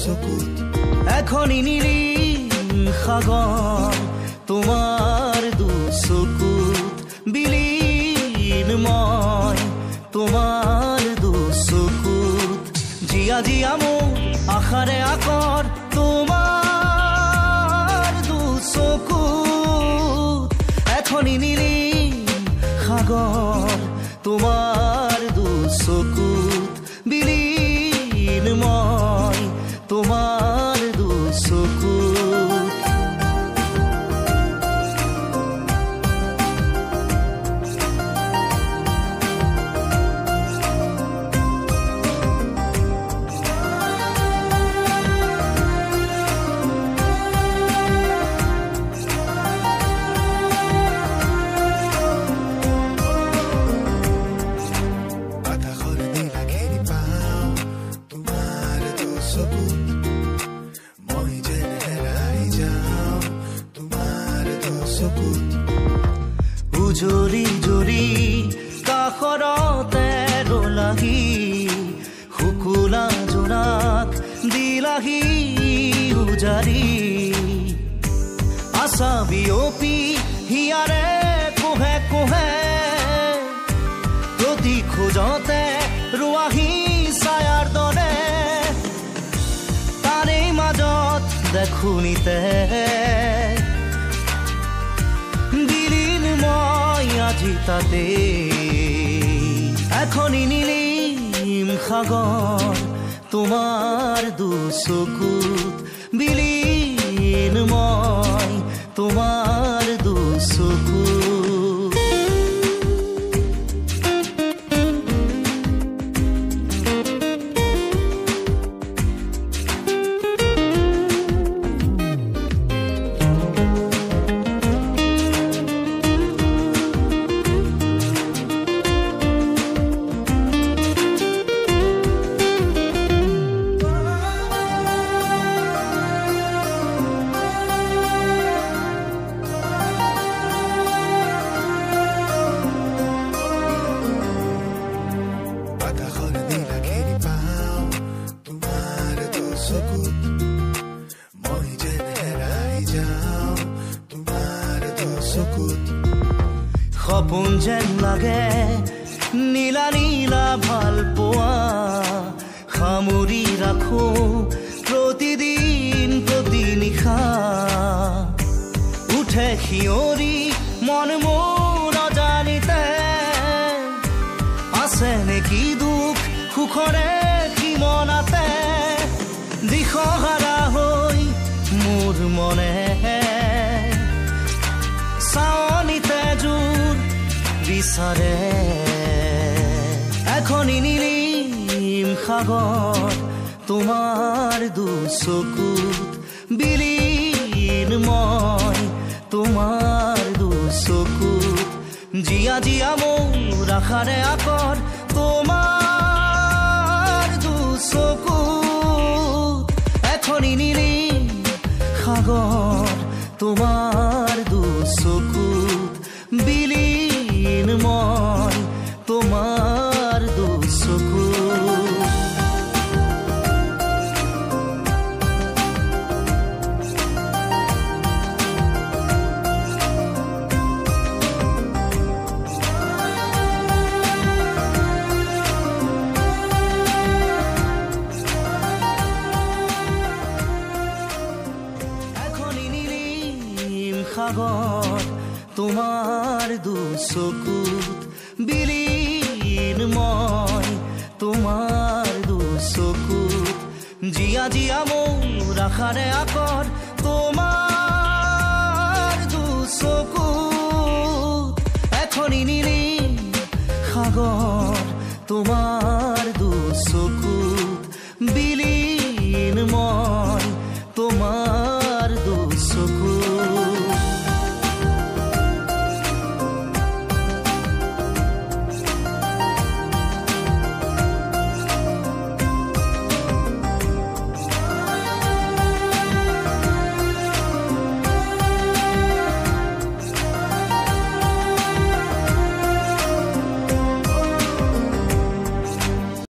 চকুত এখনি নীলিম সাগৰ তোমাৰ দুচকুত বিলীন মই তোমাৰ দুচকুত জিয়া জিয়া মোৰ আশাৰে আকৰ তোমাৰ দুচকুত এখনি নীলিম সাগৰ তোমাৰ দুচকুত বিলীন মই তোমাৰ দুচকুত উজৰি জৰি কাষৰতে ৰলাহি শুকুলা জোনাক দিলাহি উজাৰি আশা বিয়পি হিয়াৰে কোহে কোহে প্ৰতি খোজতে ৰোৱাহি ছায়াৰ দৰে তাৰে মাজত দেখোনিতে আজি তাতে এখনি নীলিম সাগৰ তোমাৰ দুচকুত বিলীন মই তোমাৰ দুচকুত সপোন যেন লাগে নীলা নীলা ভাল পোৱা সামৰি ৰাখো প্ৰতিদিন প্ৰতি নিশা উঠে শিয়ৰি মন মোৰ অজানিতে আছে নেকি দুখ সুখৰে কিমনাতে দিশহাৰা হৈ মোৰ মনে চাৱনিতে জোৰ বিচাৰে এখনি নীলিম সাগৰ তোমাৰ দুচকুত বিলীন মই তোমাৰ দুচকুত জিয়া জিয়া মোৰ আশাৰে আকৰ তোমাৰ দুচকুত এখনি নীলিম সাগৰ তোমাৰ দুচকুত বিলীন মই তোমাৰ দুচকুত সাগৰ তোমাৰ দুচকুত বিলীন মই তোমাৰ দুচকুত জিয়া জিয়া মোৰ আশাৰে আকৰ তোমাৰ দুচকুত এখনি নীলিম সাগৰ তোমাৰ